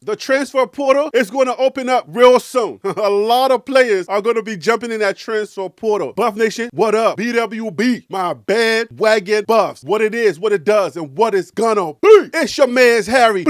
The transfer portal is going to open up real soon. A lot of players are going to be jumping in that transfer portal. Buff Nation, what up? BWB, my bandwagon Buffs. What it is, what it does, and what it's gonna be. It's your man's Harry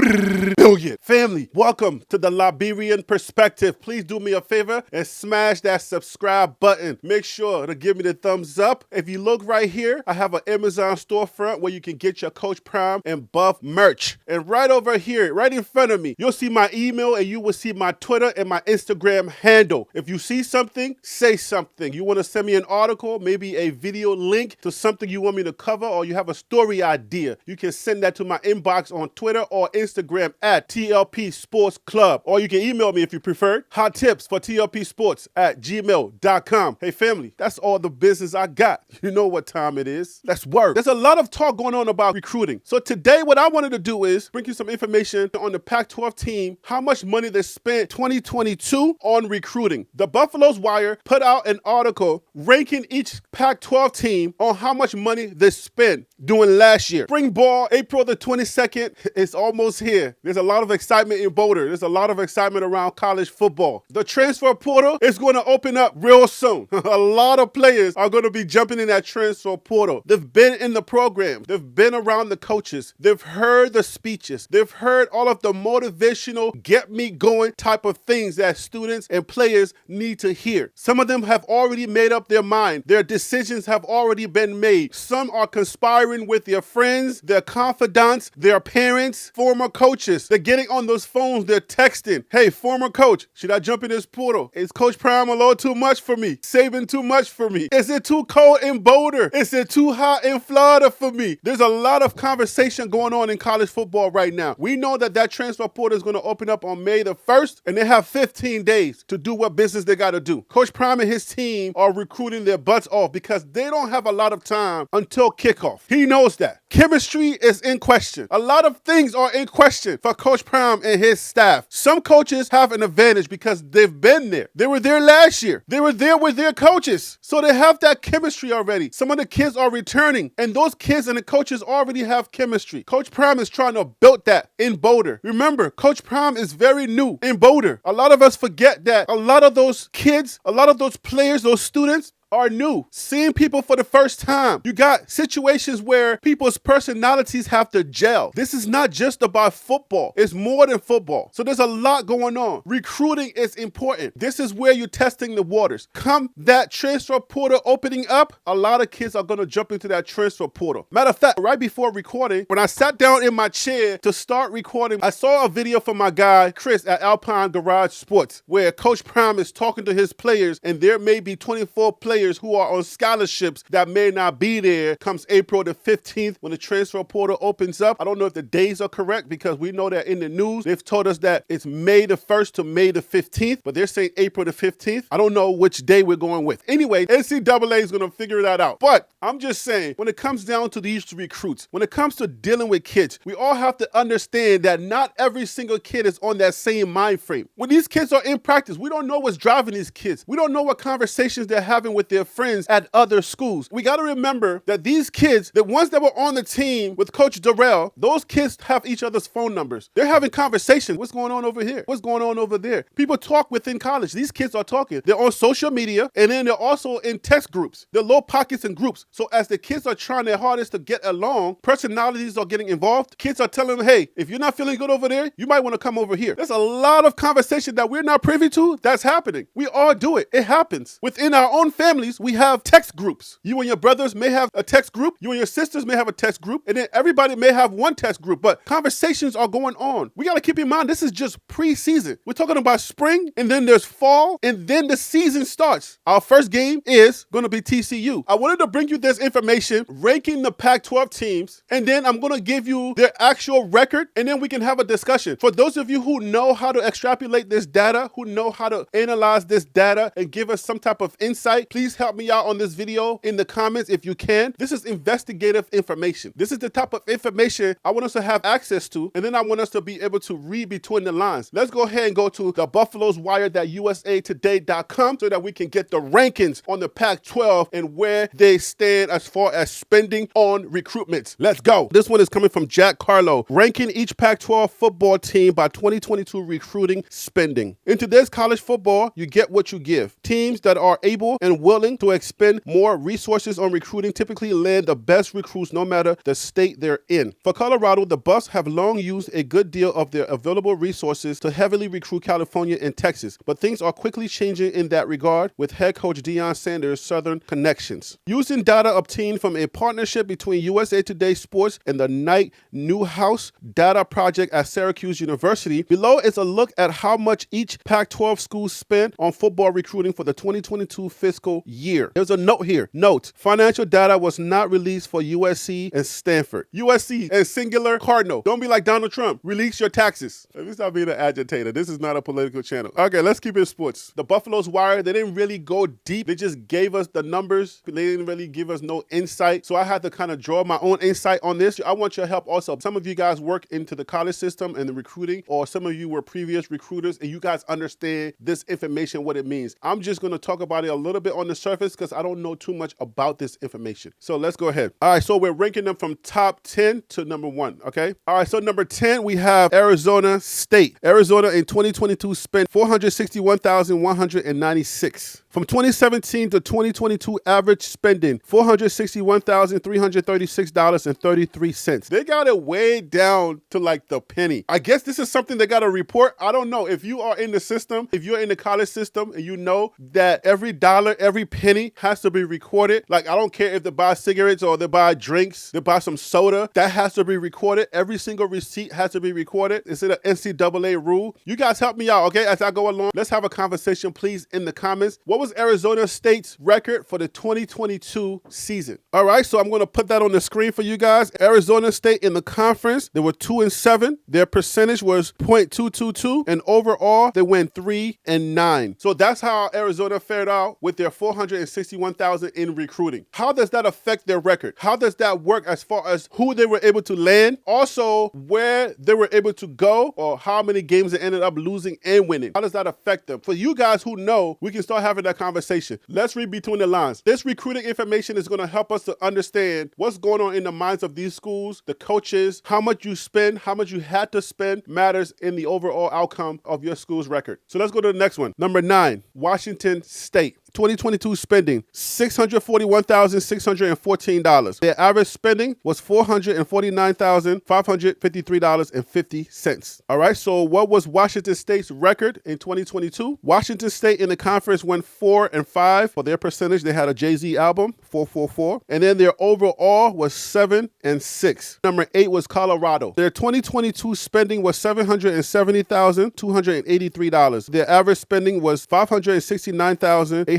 Billion. Family, welcome to the Liberian Perspective. Please do me a favor and smash that subscribe button. Make sure to give me the thumbs up. If you look right here, I have an Amazon storefront where you can get your Coach Prime and Buff merch. And right over here, right in front of me, you'll see my email and you will see my Twitter and my Instagram handle. If you see something, say something. You want to send me an article, maybe a video link to something you want me to cover, or you have a story idea, you can send that to my inbox on Twitter or Instagram at TLP Sports Club. Or you can email me if you prefer. Hot tips for TLP Sports at gmail.com. Hey family, that's all the business I got. You know what time it is. Let's work. There's a lot of talk going on about recruiting. So today what I wanted to do is bring you some information on the Pac12 team, how much money they spent 2022 on recruiting. The Buffalo's Wire put out an article ranking each Pac12 team on how much money they spent doing last year. Spring ball, April the 22nd, is almost here. There's a lot of excitement in Boulder. There's a lot of excitement around college football. The transfer portal is going to open up real soon. A lot of players are going to be jumping in that transfer portal. They've been in the program. They've been around the coaches. They've heard the speeches. They've heard all of the motivational, get me going type of things that students and players need to hear. Some of them have already made up their mind. Their decisions have already been made. Some are conspiring with their friends, their confidants, their parents, former coaches. They're getting on those phones. They're texting. Hey, former coach, should I jump in this portal? Is Coach Prime a little too much for me? Saving too much for me? Is it too cold in Boulder? Is it too hot in Florida for me? There's a lot of conversation going on in college football right now. We know that transfer portal is going to open up on May the 1st, and they have 15 days to do what business they got to do. Coach Prime and his team are recruiting their butts off because they don't have a lot of time until kickoff. He knows that. Chemistry is in question. A lot of things are in question for Coach Prime and his staff. Some coaches have an advantage because they've been there. They were there last year. They were there with their coaches. So they have that chemistry already. Some of the kids are returning, and those kids and the coaches already have chemistry. Coach Prime is trying to build that in Boulder. Remember, Coach Prime is very new in Boulder. A lot of us forget that a lot of those kids, a lot of those players, those students, are new, seeing people for the first time. You got situations where people's personalities have to gel. This is not just about football. It's more than football. So there's a lot going on. Recruiting is important. This is where you're testing the waters. Come that transfer portal opening up, a lot of kids are going to jump into that transfer portal. Matter of fact, right before recording, when I sat down in my chair to start recording, I saw a video from my guy, Chris, at Alpine Garage Sports, where Coach Prime is talking to his players, and there may be 24 players who are on scholarships that may not be there comes April the 15th when the transfer portal opens up. I don't know if the days are correct because we know that in the news, they've told us that it's May the 1st to May the 15th, but they're saying April the 15th. I don't know which day we're going with. Anyway, NCAA is going to figure that out. But I'm just saying, when it comes down to these recruits, when it comes to dealing with kids, we all have to understand that not every single kid is on that same mind frame. When these kids are in practice, we don't know what's driving these kids. We don't know what conversations they're having with their friends at other schools. We got to remember that these kids, the ones that were on the team with Coach Durrell, those kids have each other's phone numbers. They're having conversations. What's going on over here? What's going on over there? People talk within college. These kids are talking. They're on social media, and then they're also in text groups. They're low pockets and groups. So as the kids are trying their hardest to get along, personalities are getting involved. Kids are telling them, hey, if you're not feeling good over there, you might want to come over here. There's a lot of conversation that we're not privy to that's happening. We all do it. It happens. Within our own families, we have text groups. You and your brothers may have a text group. You and your sisters may have a text group. And then everybody may have one text group. But conversations are going on. We got to keep in mind, this is just preseason. We're talking about spring, and then there's fall, and then the season starts. Our first game is going to be TCU. I wanted to bring you this information, ranking the Pac-12 teams, and then I'm going to give you their actual record, and then we can have a discussion. For those of you who know how to extrapolate this data, who know how to analyze this data and give us some type of insight, please please help me out on this video in the comments if you can. This is investigative information. This is the type of information I want us to have access to, and then I want us to be able to read between the lines. Let's go ahead and go to the buffaloswire.usatoday.com so that we can get the rankings on the Pac-12 and where they stand as far as spending on recruitments. Let's go. This one is coming from Jack Carlo, ranking each Pac-12 football team by 2022 recruiting spending. In today's college football, you get what you give. Teams that are able and willing to expend more resources on recruiting typically land the best recruits no matter the state they're in. For Colorado, the Buffs have long used a good deal of their available resources to heavily recruit California and Texas, but things are quickly changing in that regard with head coach Deion Sanders' Southern connections. Using data obtained from a partnership between USA Today Sports and the Knight Newhouse Data Project at Syracuse University, below is a look at how much each Pac-12 school spent on football recruiting for the 2022 fiscal year. There's a note here. Note, financial data was not released for USC and Stanford. USC and singular cardinal. Don't be like Donald Trump. Release your taxes. Let me stop being an agitator. This is not a political channel. Okay, let's keep it sports. The Buffalo's Wire, they didn't really go deep. They just gave us the numbers. They didn't really give us no insight. So I had to kind of draw my own insight on this. I want your help also. Some of you guys work into the college system and the recruiting, or some of you were previous recruiters and you guys understand this information, what it means. I'm just going to talk about it a little bit on the surface because I don't know too much about this information. So let's go ahead. All right, so we're ranking them from top 10 to number 1, okay? All right, so number 10, we have Arizona State. Arizona in 2022 spent $461,196. From 2017 to 2022, average spending $461,336.33. They got it way down to like the penny. I guess this is something they got to report. I don't know. If you are in the system, if you're in the college system and you know that every dollar, every penny has to be recorded. Like, I don't care if they buy cigarettes or they buy drinks, they buy some soda, that has to be recorded. Every single receipt has to be recorded. It's an NCAA rule. You guys help me out, okay, as I go along. Let's have a conversation, please, in the comments. What was Arizona State's record for the 2022 season? All right, so I'm going to put that on the screen for you guys. Arizona State in the conference, they were 2-7. Their percentage was .222, and overall, they went 3-9. So that's how Arizona fared out with their $461,000 in recruiting. How does that affect their record? How does that work as far as who they were able to land? Also, where they were able to go, or how many games they ended up losing and winning? How does that affect them? For you guys who know, we can start having that conversation. Let's read between the lines. This recruiting information is going to help us to understand what's going on in the minds of these schools, the coaches, how much you spend, how much you had to spend matters in the overall outcome of your school's record. So let's go to the next one. Number 9, Washington State. 2022 spending, $641,614. Their average spending was $449,553.50. All right, so what was Washington State's record in 2022? Washington State in the conference went 4-5. For their percentage, they had a Jay-Z album, 444. And then their overall was 7-6. Number 8 was Colorado. Their 2022 spending was $770,283. Their average spending was $569,887.50.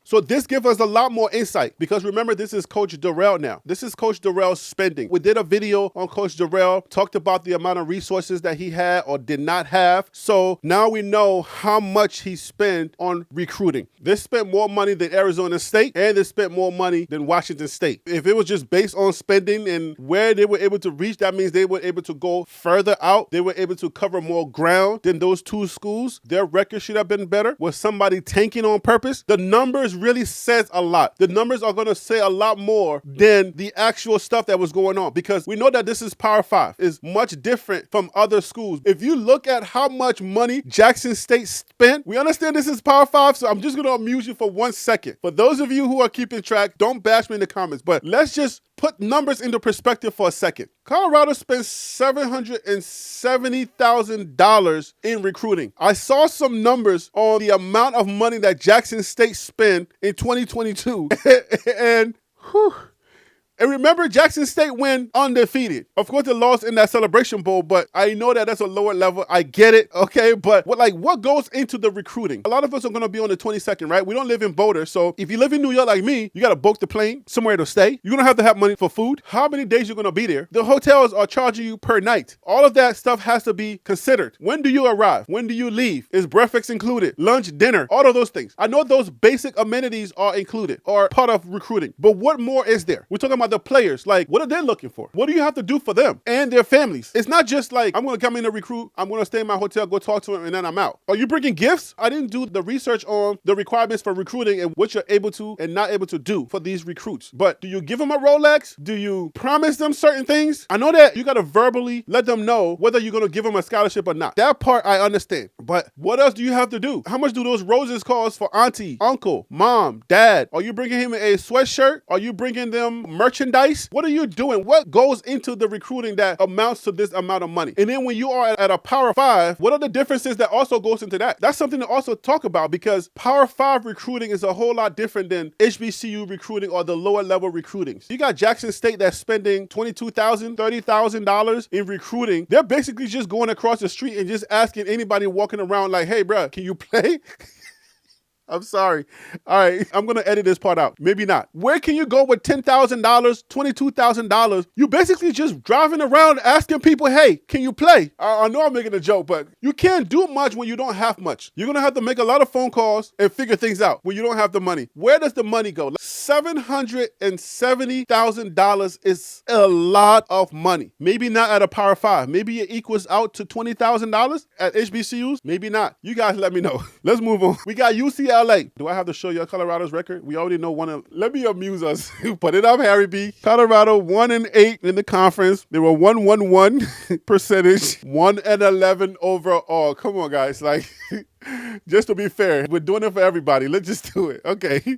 So this gives us a lot more insight because remember, this is Coach Darrell now. This is Coach Darrell's spending. We did a video on Coach Darrell, talked about the amount of resources that he had or did not have. So now we know how much he spent on recruiting. They spent more money than Arizona State, and they spent more money than Washington State. If it was just based on spending and where they were able to reach, that means they were able to go further out. They were able to cover more ground than those two schools. Their record should have been better. Was somebody tanking on purpose? The numbers really says a lot. The numbers are going to say a lot more than the actual stuff that was going on, because we know that this is Power 5. It's much different from other schools. If you look at how much money Jackson State spent, we understand this is Power 5, so I'm just going to amuse you for 1 second. For those of you who are keeping track, don't bash me in the comments, but let's just put numbers into perspective for a second. Colorado spent $770,000 in recruiting. I saw some numbers on the amount of money that Jackson State spent in 2022. And And remember, Jackson State went undefeated. Of course, they lost in that Celebration Bowl, but I know that that's a lower level. I get it, okay? But what goes into the recruiting? A lot of us are going to be on the 22nd, right? We don't live in Boulder, so if you live in New York like me, you got to book the plane, somewhere to stay. You're going to have money for food. How many days you're going to be there? The hotels are charging you per night. All of that stuff has to be considered. When do you arrive? When do you leave? Is breakfast included? Lunch, dinner, all of those things. I know those basic amenities are included or part of recruiting, but what more is there? We're talking about the players. Like, what are they looking for? What do you have to do for them and their families? It's not just like, I'm going to come in to recruit, I'm going to stay in my hotel, go talk to them, and then I'm out. Are you bringing gifts? I didn't do the research on the requirements for recruiting and what you're able to and not able to do for these recruits. But do you give them a Rolex? Do you promise them certain things? I know that you got to verbally let them know whether you're going to give them a scholarship or not. That part I understand. But what else do you have to do? How much do those roses cost for auntie, uncle, mom, dad? Are you bringing him a sweatshirt? Are you bringing them merchandise? What are you doing? What goes into the recruiting that amounts to this amount of money? And then when you are at a Power 5, what are the differences that also goes into that? That's something to also talk about, because Power 5 recruiting is a whole lot different than HBCU recruiting or the lower level recruiting. You got Jackson State that's spending $22,000, $30,000 in recruiting. They're basically just going across the street and just asking anybody walking around like, hey, bro, can you play? I'm sorry. All right, I'm going to edit this part out. Maybe not. Where can you go with $10,000, $22,000? You basically just driving around asking people, hey, can you play? I know I'm making a joke, but you can't do much when you don't have much. You're going to have to make a lot of phone calls and figure things out when you don't have the money. Where does the money go? $770,000 is a lot of money. Maybe not at a Power 5. Maybe it equals out to $20,000 at HBCUs. Maybe not. You guys let me know. Let's move on. We got UCLA. Do I have to show you Colorado's record? We already know one. Let me amuse us. Put it up, Harry B. Colorado 1-8 in the conference. They were 1-1-1 percentage, 1-11 overall. Come on, guys. Like, just to be fair, we're doing it for everybody. Let's just do it. Okay.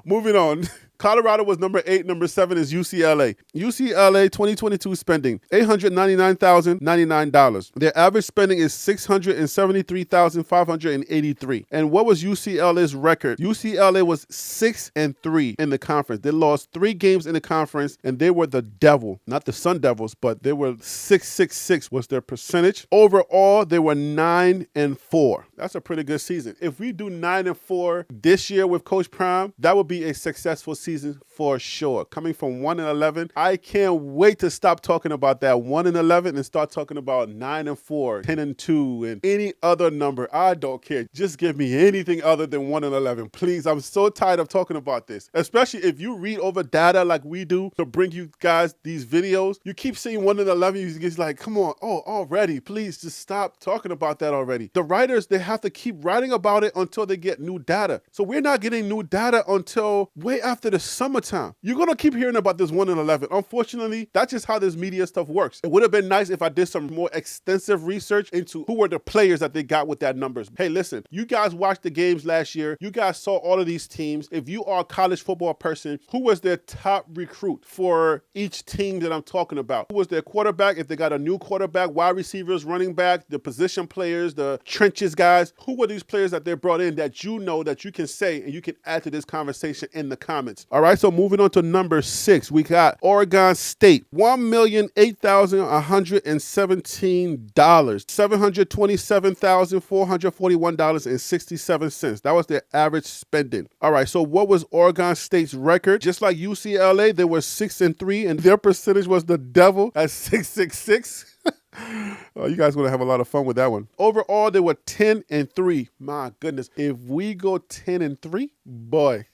Moving on. Colorado was number 8. Number 7 is UCLA. UCLA 2022 spending, $899,099. Their average spending is $673,583. And what was UCLA's record? UCLA was 6-3 in the conference. They lost 3 games in the conference, and they were the devil. Not the Sun Devils, but they were 6-6 was their percentage. Overall, they were 9-4. That's a pretty good season. If we do 9-4 this year with Coach Prime, that would be a successful season for sure. Coming from 1-11, I can't wait to stop talking about that 1-11 and start talking about 9-4, 10-2, and any other number. I don't care. Just give me anything other than 1-11, please. I'm so tired of talking about this, especially if you read over data like we do to bring you guys these videos. You keep seeing 1-11, you get like, come on, already, please just stop talking about that already. The writers, they have to keep writing about it until they get new data. So we're not getting new data until way after the summertime. You're going to keep hearing about this 1-11. Unfortunately, that's just how this media stuff works. It would have been nice if I did some more extensive research into who were the players that they got with that numbers. Hey, listen, you guys watched the games last year. You guys saw all of these teams. If you are a college football person, who was their top recruit for each team that I'm talking about? Who was their quarterback? If they got a new quarterback, wide receivers, running back, the position players, the trenches guys, who were these players that they brought in that you know that you can say and you can add to this conversation in the comments? All right, so moving on to number 6, we got Oregon State, $1,008,117, $727,441.67. That was their average spending. All right, so what was Oregon State's record? Just like UCLA, they were 6-3, and their percentage was the devil at 666. Oh, you guys are going to have a lot of fun with that one. Overall, they were 10-3. My goodness. If we go 10-3, boy.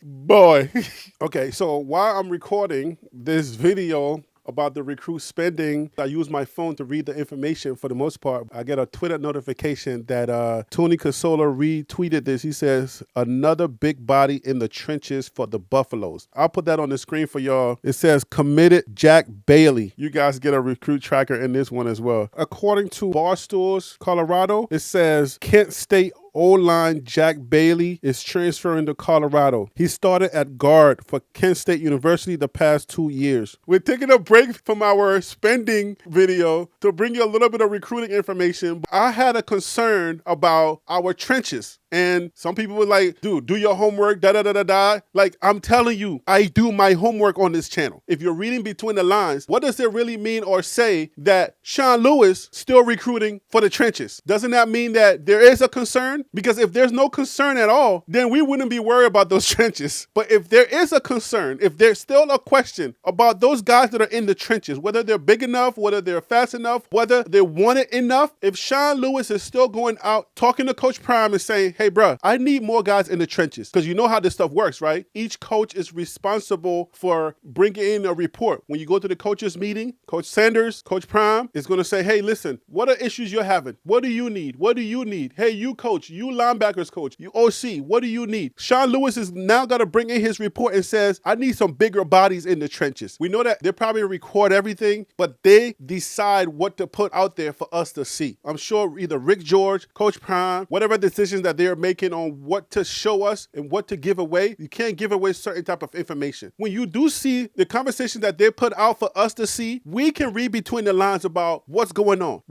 Okay, so while I'm recording this video about the recruit spending, I use my phone to read the information for the most part. I get a Twitter notification that Tony Casola retweeted this. He says, another big body in the trenches for the Buffaloes. I'll put that on the screen for y'all. It says committed Jack Bailey. You guys get a recruit tracker in this one as well. According to Barstool's Colorado, it says Kent State O-line Jack Bailey is transferring to Colorado. He started at guard for Kent State University the past 2 years. We're taking a break from our spending video to bring you a little bit of recruiting information. I had a concern about our trenches. And some people were like, dude, do your homework, da-da-da-da-da. Like, I'm telling you, I do my homework on this channel. If you're reading between the lines, what does it really mean or say that Sean Lewis still recruiting for the trenches? Doesn't that mean that there is a concern? Because if there's no concern at all, then we wouldn't be worried about those trenches. But if there is a concern, if there's still a question about those guys that are in the trenches, whether they're big enough, whether they're fast enough, whether they want it enough, if Sean Lewis is still going out talking to Coach Prime and saying, hey, bro, I need more guys in the trenches. Because you know how this stuff works, right? Each coach is responsible for bringing in a report. When you go to the coaches meeting, Coach Sanders, Coach Prime is going to say, hey, listen, what are issues you're having? What do you need? What do you need? Hey, you coach, you linebackers coach, you OC, what do you need? Sean Lewis is now going to bring in his report and says, I need some bigger bodies in the trenches. We know that they probably record everything, but they decide what to put out there for us to see. I'm sure either Rick George, Coach Prime, whatever decisions that they're making on what to show us and what to give away, you can't give away certain type of information. When you do see the conversation that they put out for us to see, we can read between the lines about what's going on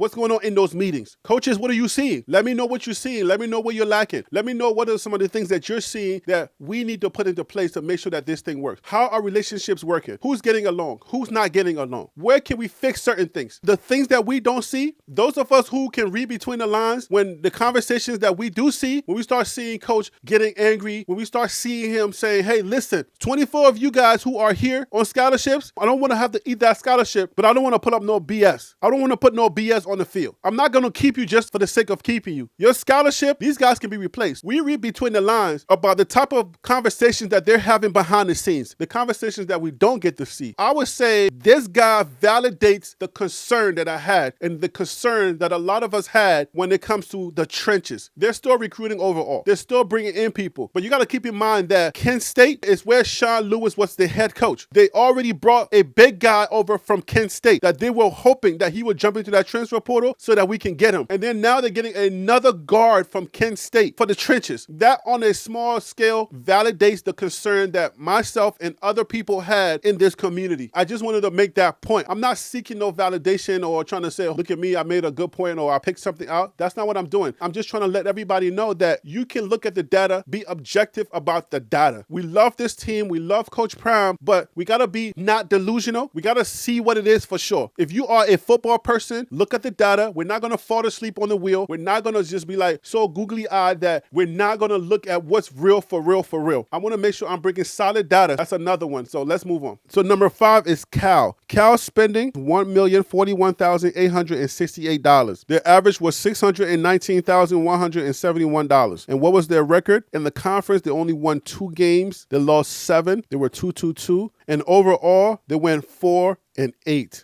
in those meetings. Coaches, what are you seeing? Let me know what you're seeing. Let me know what you're lacking. Let me know what are some of the things that you're seeing that we need to put into place to make sure that this thing works. How are relationships working? Who's getting along? Who's not getting along? Where can we fix certain things? The things that we don't see, those of us who can read between the lines, when the conversations that we do see, when we start seeing Coach getting angry, when we start seeing him saying, hey, listen, 24 of you guys who are here on scholarships, I don't want to have to eat that scholarship, but I don't want to put up no BS. I don't want to put no BS on the field. I'm not going to keep you just for the sake of keeping you. Your scholarship, these guys can be replaced. We read between the lines about the type of conversations that they're having behind the scenes, the conversations that we don't get to see. I would say this guy validates the concern that I had and the concern that a lot of us had when it comes to the trenches. They're still recruiting overall. They're still bringing in people. But you got to keep in mind that Kent State is where Sean Lewis was the head coach. They already brought a big guy over from Kent State that they were hoping that he would jump into that transfer portal so that we can get him. And then now they're getting another guard from Kent State for the trenches. That on a small scale validates the concern that myself and other people had in this community. I just wanted to make that point. I'm not seeking no validation or trying to say, oh, look at me, I made a good point or I picked something out. That's not what I'm doing. I'm just trying to let everybody know that you can look at the data, be objective about the data. We love this team. We love Coach Prime, but we got to be not delusional. We got to see what it is for sure. If you are a football person, look at the data. We're not going to fall asleep on the wheel. We're not going to just be like so googly-eyed that we're not going to look at what's real for real for real. I want to make sure I'm bringing solid data. That's another one. So let's move on. So number 5 is Cal. Cal spending $1,041,868. Their average was $619,171. And what was their record? In the conference, they only won 2 games. They lost 7. They were 2-2-2. And overall, they went 4-8.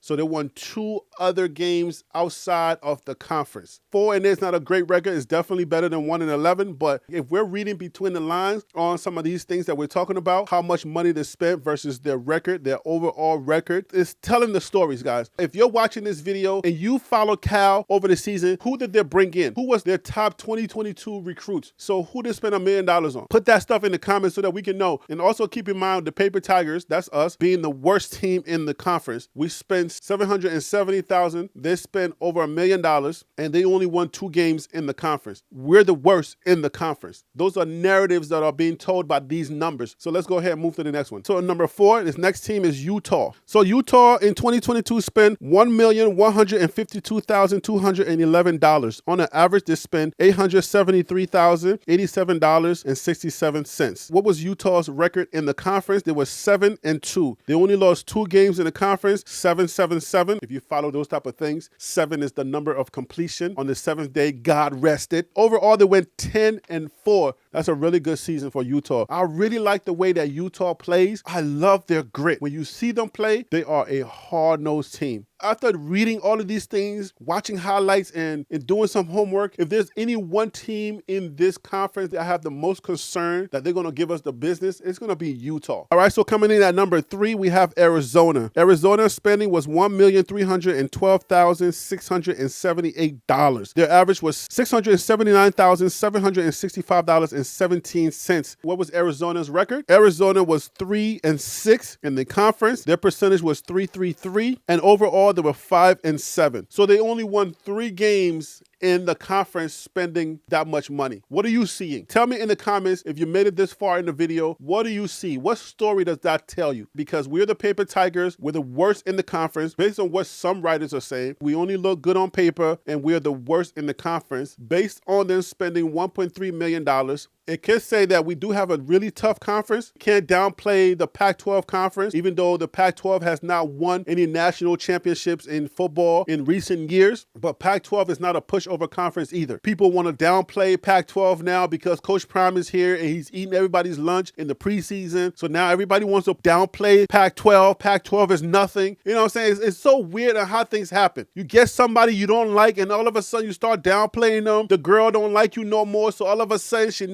So they won 2 other games outside of the conference. 4-8 is not a great record. It's definitely better than 1-11. But if we're reading between the lines on some of these things that we're talking about, how much money they spent versus their record, their overall record, it's telling the stories, guys. If you're watching this video and you follow Cal over the season, who did they bring in? Who was their top 2022 recruits? So who did spend $1 million on? Put that stuff in the comments so that we can know. And also keep in mind the Paper Tigers, that's us, being the worst team in the conference. We spent $770,000. They spent over $1 million, and they only won 2 games in the conference. We're the worst in the conference. Those are narratives that are being told by these numbers. So let's go ahead and move to the next one. So number 4, this next team is Utah. So Utah in 2022 spent $1,152,211. On an average, they spent $873,087.67. What was Utah's record in the conference? They were 7-2. They only lost 2 games in the conference, 7-7-7. If you follow those type of things, 7 is the number of completion. On the 7th day, God rested. Overall, they went 10-4 That's a really good season for Utah. I really like the way that Utah plays. I love their grit. When you see them play, they are a hard-nosed team. After reading all of these things, watching highlights, and doing some homework, if there's any one team in this conference that I have the most concern that they're going to give us the business, it's going to be Utah. All right, so coming in at number 3, we have Arizona. Arizona's spending was $1,312,678. Their average was $679,765.17. What was Arizona's record? Arizona was 3-6 in the conference. Their percentage was .333, and overall they were 5-7. So they only won 3 games in the conference spending that much money. What are you seeing? Tell me in the comments if you made it this far in the video. What do you see? What story does that tell you? Because we're the Paper Tigers. We're the worst in the conference based on what some writers are saying. We only look good on paper and we're the worst in the conference based on them spending $1.3 million. It can say that we do have a really tough conference. Can't downplay the Pac-12 conference, even though the Pac-12 has not won any national championships in football in recent years. But Pac-12 is not a pushover conference either. People want to downplay Pac-12 now because Coach Prime is here and he's eating everybody's lunch in the preseason. So now everybody wants to downplay Pac-12. Pac-12 is nothing. You know what I'm saying? It's so weird on how things happen. You get somebody you don't like and all of a sudden you start downplaying them. The girl don't like you no more. So all of a sudden she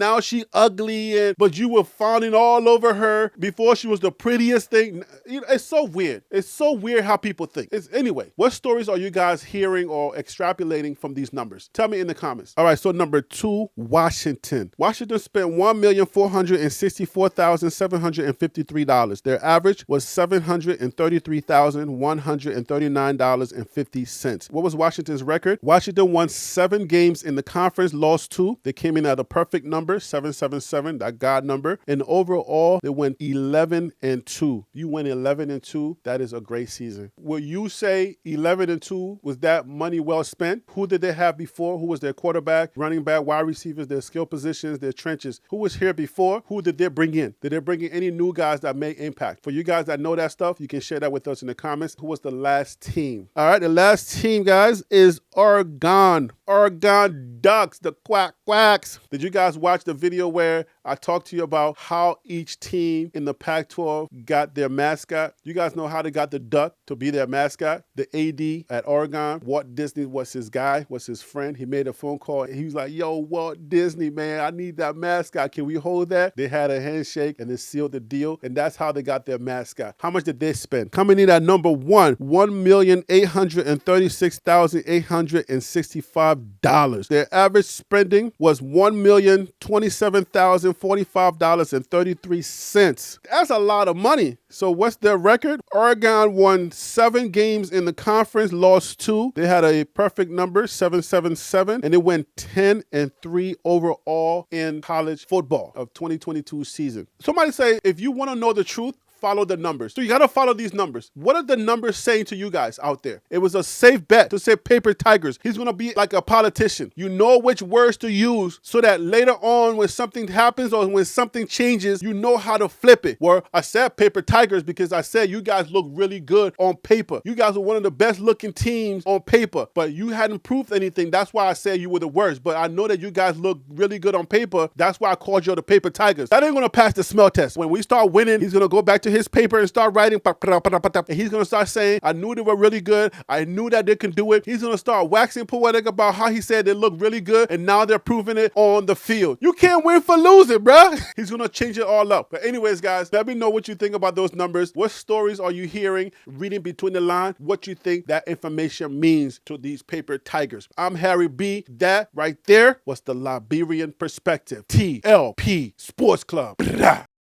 ugly, but you were fawning all over her before she was the prettiest thing. You know, it's so weird. It's so weird how people think. Anyway, what stories are you guys hearing or extrapolating from these numbers? Tell me in the comments. All right, so number 2, Washington. Washington spent $1,464,753. Their average was $733,139.50. What was Washington's record? Washington won 7 games in the conference, lost 2. They came in at a perfect number, 777, that God number. And overall, they went 11-2. You win 11-2, that is a great season. Will you say 11-2 was that money well spent? Who did they have before? Who was their quarterback, running back, wide receivers, their skill positions, their trenches? Who was here before? Who did they bring in? Did they bring in any new guys that made impact? For you guys that know that stuff, you can share that with us in the comments. Who was the last team? All right, the last team, guys, is Oregon. Oregon Ducks, the Quacks. Did you guys watch the video where I talked to you about how each team in the Pac-12 got their mascot? You guys know how they got the duck to be their mascot? The AD at Oregon, Walt Disney was his guy, was his friend. He made a phone call. He was like, yo, Walt Disney, man, I need that mascot. Can we hold that? They had a handshake and they sealed the deal. And that's how they got their mascot. How much did they spend? Coming in at number 1, $1,836,865. Their average spending was $1,027,045.33. That's a lot of money. So what's their record? Oregon won 7 games in the conference, lost 2. They had a perfect number, 777, and they went 10-3 overall in college football of 2022 season. Somebody say, if you want to know the truth, follow the numbers. So you got to follow these numbers. What are the numbers saying to you guys out there? It was a safe bet to say Paper Tigers. He's going to be like a politician. You know which words to use so that later on when something happens or when something changes, you know how to flip it. Where I said Paper Tigers because I said you guys look really good on paper. You guys are one of the best looking teams on paper, but you hadn't proved anything. That's why I said you were the worst. But I know that you guys look really good on paper. That's why I called you the Paper Tigers. That ain't going to pass the smell test. When we start winning, he's going to go back to his paper and start writing, and he's going to start saying, I knew they were really good. I knew that they could do it. He's going to start waxing poetic about how he said they look really good, and now they're proving it on the field. You can't win for losing, bruh. He's going to change it all up. But anyways, guys, let me know what you think about those numbers. What stories are you hearing, reading between the lines, what you think that information means to these Paper Tigers. I'm Harry B. That right there was the Liberian Perspective. TLP Sports Club.